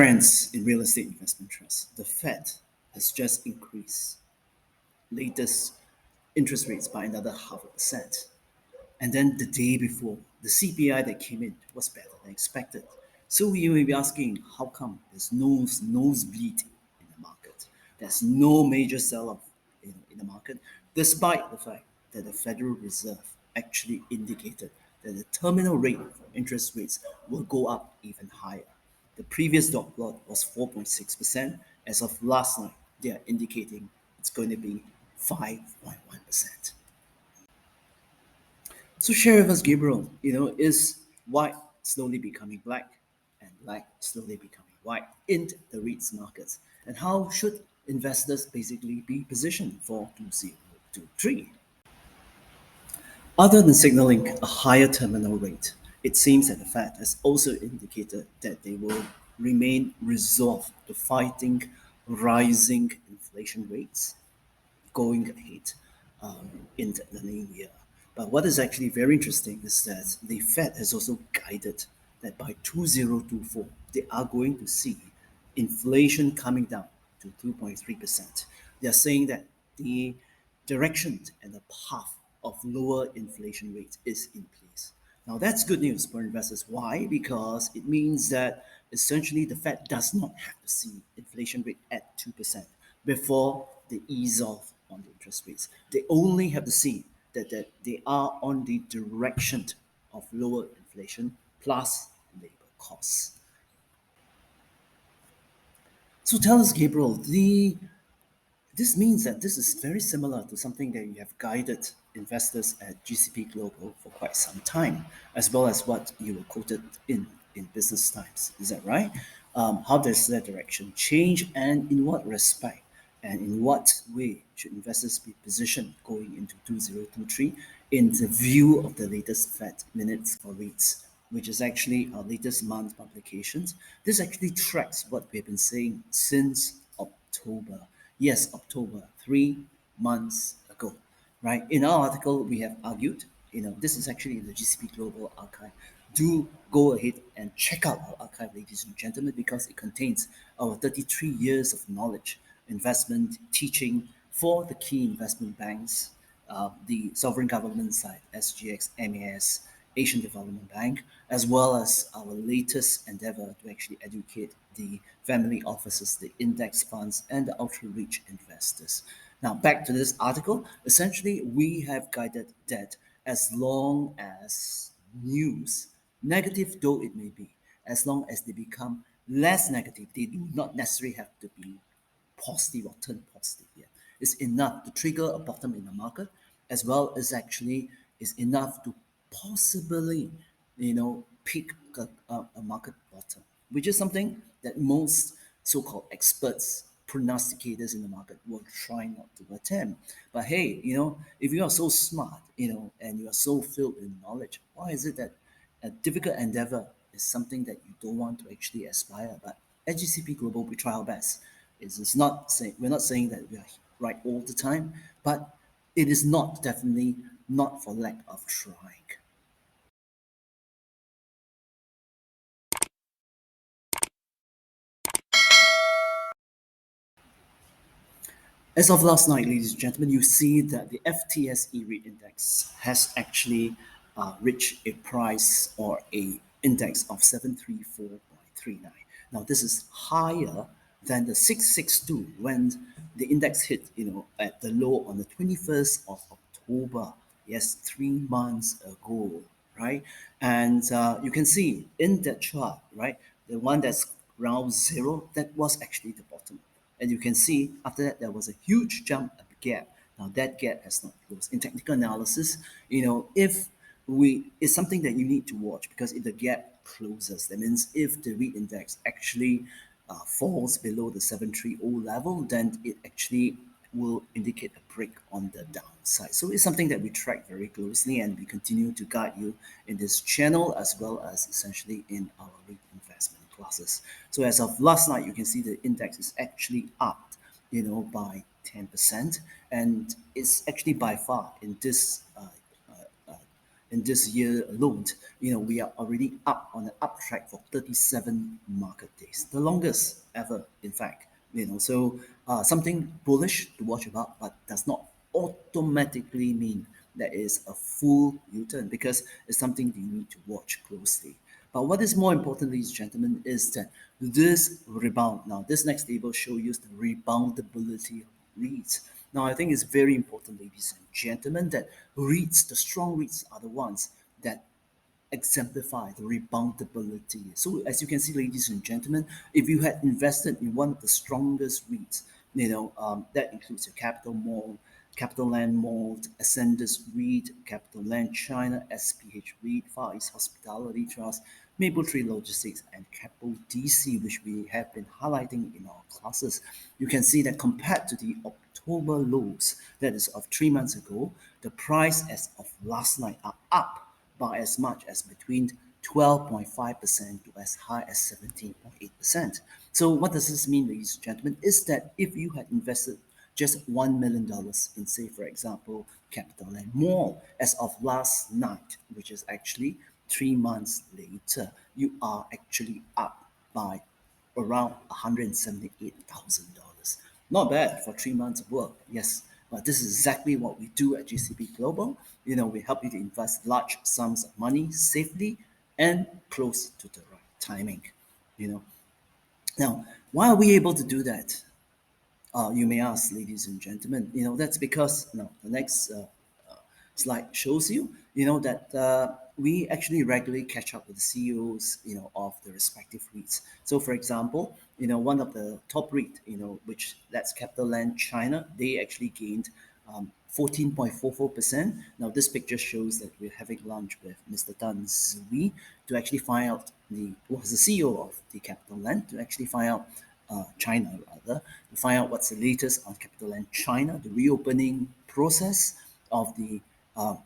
Trends in real estate investment trusts. The Fed has just increased latest interest rates by another 0.5%. And then the day before, the CPI that came in was better than expected. So you may be asking, how come there's no nosebleed in the market? There's no major sell-off in the market, despite the fact that the Federal Reserve actually indicated that the terminal rate for interest rates will go up even higher. The previous dot plot was 4.6%. As of last night, they are indicating it's going to be 5.1%. So share with us, Gabriel, is white slowly becoming black and black slowly becoming white in the REITs markets? And how should investors basically be positioned for 2023? Other than signaling a higher terminal rate, it seems that the Fed has also indicated that they will remain resolved to fighting rising inflation rates going ahead in the new year. But what is actually very interesting is that the Fed has also guided that by 2024, they are going to see inflation coming down to 2.3%. They are saying that the direction and the path of lower inflation rates is in place. Now, that's good news for investors. Why? Because it means that essentially the Fed does not have to see inflation rate at 2% before they ease off on the interest rates. They only have to see that they are on the direction of lower inflation plus labor costs. So tell us, Gabriel, this means that this is very similar to something that you have guided investors at GCP Global for quite some time, as well as what you were quoted in Business Times. Is that right? How does that direction change, and in what respect, and in what way should investors be positioned going into 2023 in the view of the latest Fed minutes for REITs, which is actually our latest month publications? This actually tracks what we've been saying since October. Yes, October, 3 months ago, right? In our article, we have argued, this is actually in the GCP Global archive. Do go ahead and check out our archive, ladies and gentlemen, because it contains our 33 years of knowledge, investment, teaching for the key investment banks, the sovereign government side, SGX, MAS, Asian Development Bank, as well as our latest endeavor to actually educate the family offices, the index funds, and the ultra rich investors. Now, back to this article. Essentially, we have guided that as long as news, negative though it may be, as long as they become less negative, they do not necessarily have to be positive or turn positive yet. It's enough to trigger a bottom in the market, as well as actually is enough to possibly, pick a market bottom, which is something that most so-called experts, prognosticators in the market will try not to attempt. But hey, if you are so smart, and you are so filled with knowledge, why is it that a difficult endeavor is something that you don't want to actually aspire? But at GCP Global, we try our best. It's not saying we're not saying that we are right all the time, but it is not definitely not for lack of trying. As of last night, ladies and gentlemen, you see that the FTSE REIT index has actually reached a price or a index of 734.39. Now, this is higher than the 662 when the index hit, at the low on the 21st of October. Yes, 3 months ago, right? And you can see in that chart, right, the one that's round zero, that was actually the bottom. And you can see after that, there was a huge jump at the gap. Now that gap has not closed. In technical analysis, if it's something that you need to watch, because if the gap closes, that means if the REIT index actually falls below the 730 level, then it actually will indicate a break on the downside. So it's something that we track very closely, and we continue to guide you in this channel as well as essentially in our REIT investment classes. So as of last night, you can see the index is actually up, by 10%, and it's actually by far in this in this year alone, we are already up on an uptrack for 37 market days, the longest ever, in fact. So something bullish to watch about, but does not automatically mean that is a full U-turn because it's something that you need to watch closely. But what is more important, ladies and gentlemen, is that this rebound. Now, this next table shows you the reboundability of REITs. Now, I think it's very important, ladies and gentlemen, that REITs, the strong REITs, are the ones that exemplify the reboundability. So as you can see, ladies and gentlemen, if you had invested in one of the strongest REITs, that includes your Capital Mall, Capitaland Mall, Ascendas REIT, Capitaland China, SPH REIT, Far East Hospitality Trust, Maple Tree Logistics, and Capital DC, which we have been highlighting in our classes. You can see that compared to the October lows, that is of 3 months ago, the price as of last night are up by as much as between 12.5% to as high as 17.8%. So what does this mean, ladies and gentlemen, is that if you had invested just $1 million in, say, for example, Capitaland Mall as of last night, which is actually 3 months later, you are actually up by around $178,000. Not bad for 3 months of work, yes. But this is exactly what we do at GCP Global. We help you to invest large sums of money safely and close to the right timing. You know. Now, why are we able to do that? You may ask, ladies and gentlemen. That's because the next slide shows you, that we actually regularly catch up with the CEOs, of the respective REITs. So, for example, one of the top REIT, which that's Capitaland China, they actually gained 14.44%. Now, this picture shows that we're having lunch with Mr. Tan Zhui to actually find out who was the CEO of the Capitaland, to actually find out China rather, to find out what's the latest on Capitaland China, the reopening process of the uh,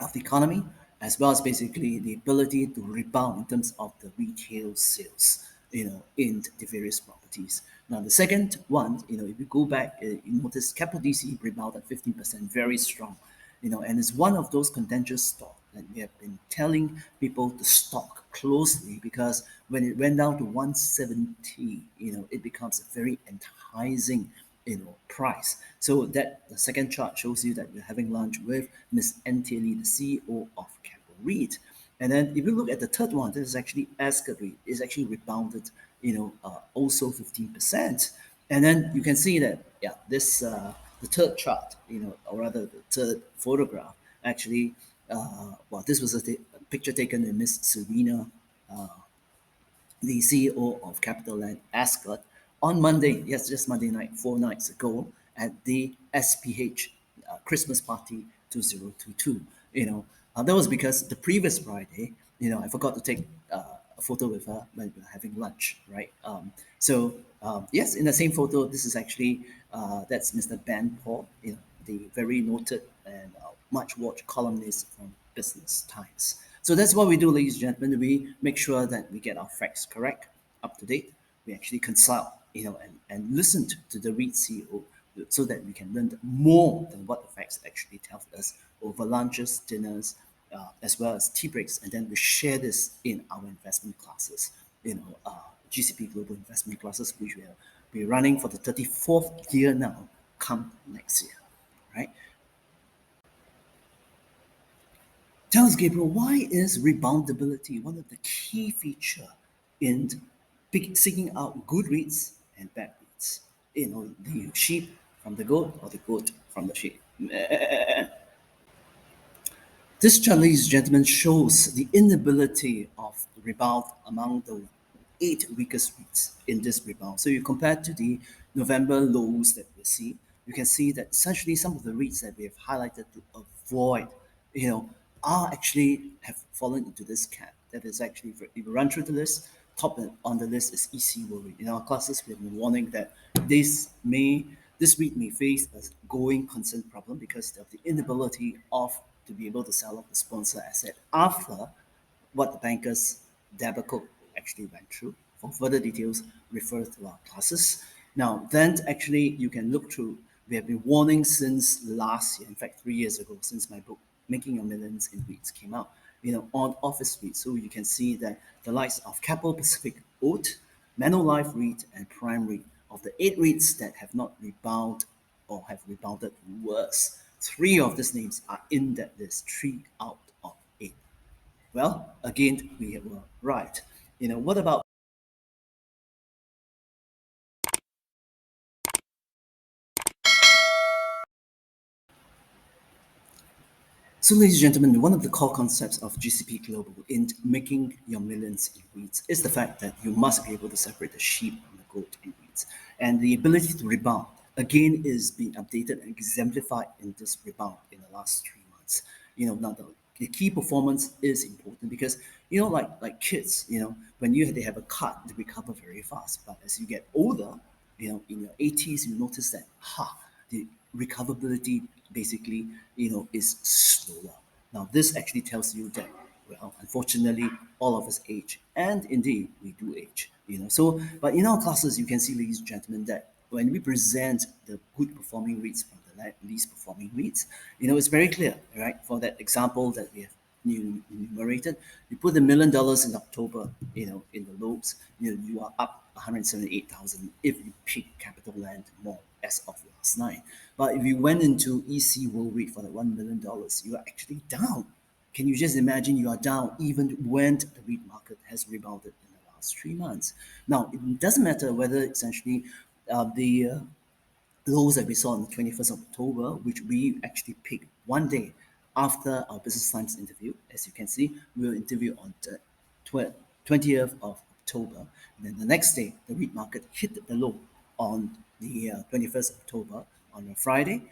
of the economy, as well as basically the ability to rebound in terms of the retail sales, in the various properties. Now, the second one, if you go back, you notice Capital DC rebounded 15%, very strong, and it's one of those contentious stock that we have been telling people to stock closely because when it went down to 170, it becomes a very enticing price. So that the second chart shows you that we're having lunch with Miss N.T. Lee, the CEO of Capital REIT. And then if you look at the third one, this is actually Ascott REIT. It's actually rebounded, also 15%. And then you can see that, yeah, this the third chart, or rather the third photograph, actually, this was a picture taken in Miss Serena, the CEO of Capitaland Ascott, on Monday, yes, just Monday night, 4 nights ago, at the SPH Christmas Party 2022. That was because the previous Friday, I forgot to take a photo with her when we were having lunch, right? Yes, in the same photo, this is actually that's Mr. Ben Paul, the very noted and much watched columnist from Business Times. So that's what we do, ladies and gentlemen. We make sure that we get our facts correct, up to date. We actually consult, and listen to the REIT CEO so that we can learn more than what the facts actually tell us over lunches, dinners, as well as tea breaks. And then we share this in our investment classes, GCP Global Investment classes, which will be running for the 34th year now, come next year, right? Tell us, Gabriel, why is reboundability one of the key feature in seeking out good reads and bad reads? The sheep from the goat or the goat from the sheep. This chart, ladies and gentlemen, shows the inability of rebound among the 8 weakest REITs in this rebound. So you compare to the November lows that we see, you can see that essentially some of the REITs that we have highlighted to avoid, are actually have fallen into this camp. That is actually, if you run through the list, top on the list is EC World Reit. In our classes, we have been warning that this REIT may face a going concern problem because of the inability of to be able to sell off the sponsor asset after what the bankers debacle actually went through. For further details, refer to our classes. Now, then actually you can look through. We have been warning since last year, in fact, 3 years ago, since my book Making Your Millions in REITs came out, on office REITs. So you can see that the likes of Capital Pacific Oat, Manulife REIT, and Prime REIT, of the eight REITs that have not rebounded or have rebounded worse, three of these names are in that list, three out of eight. Well, again, we were right. What about So, ladies and gentlemen, one of the core concepts of GCP Global in making your millions in REITs is the fact that you must be able to separate the sheep from the goat in REITs. And the ability to rebound, again, is being updated and exemplified in this rebound in the last 3 months. Now the key performance is important because, like kids, when they have a cut, they recover very fast. But as you get older, in your 80s, you notice that, the recoverability basically, is slower. Now, this actually tells you that, well, unfortunately, all of us age, and indeed, we do age. So, but in our classes, you can see, ladies and gentlemen, that when we present the good performing REITs from the least performing REITs, it's very clear, right? For that example that we have enumerated, you put $1 million in October, in the lobes, you are up 178,000 if you pick Capitaland Mall as of last night. But if you went into EC World Reit for the $1 million, you are actually down. Can you just imagine you are down even when the REIT market has rebounded in the last 3 months? Now, it doesn't matter whether essentially the lows that we saw on the 21st of October, which we actually picked one day after our Business Times interview. As you can see, we will interview on the 20th of October. And then the next day, the REIT market hit the low on the 21st of October on a Friday,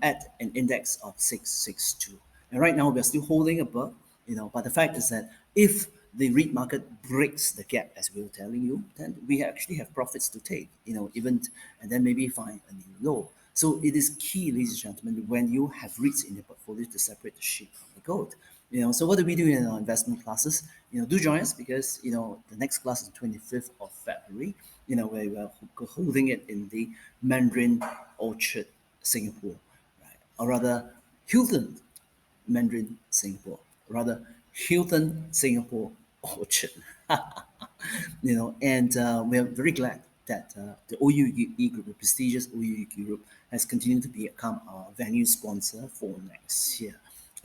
at an index of 662. And right now, we're still holding above, but the fact is that if the REIT market breaks the gap, as we were telling you, then we actually have profits to take, even, and then maybe find a new low. So it is key, ladies and gentlemen, when you have REITs in your portfolio to separate the sheep from the goat. So what do we do in our investment classes? Do join us because, the next class is 25th of February, where we are holding it in the Mandarin Orchard, Singapore, right? Or rather, Hilton Mandarin Singapore, rather Hilton Singapore Orchard. And we're very glad that the OUE Group, the prestigious OUE Group, has continued to become our venue sponsor for next year.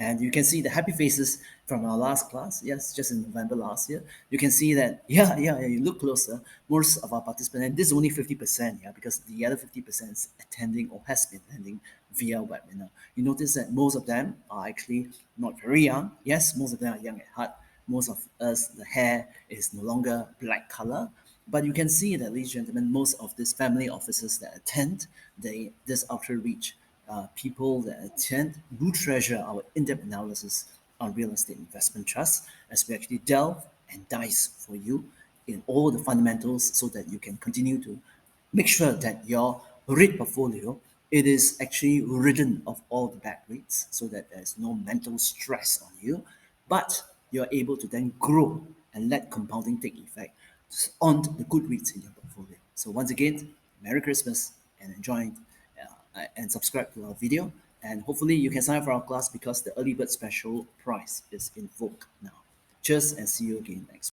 And you can see the happy faces from our last class. Yes, just in November last year. You can see that, yeah, you look closer. Most of our participants, and this is only 50%, yeah, because the other 50% is attending or has been attending via webinar. You notice that most of them are actually not very young. Yes, most of them are young at heart. Most of us, the hair is no longer black color. But you can see that, ladies and gentlemen, most of these family offices that attend this ultra reach people that attend do treasure our in-depth analysis on real estate investment trusts as we actually delve and dice for you in all the fundamentals so that you can continue to make sure that your REIT portfolio it is actually ridden of all the bad REITs so that there's no mental stress on you, but you're able to then grow and let compounding take effect on the good REITs in your portfolio. So once again, Merry Christmas and enjoy and subscribe to our video. And hopefully you can sign up for our class because the early bird special price is in vogue now. Cheers and see you again next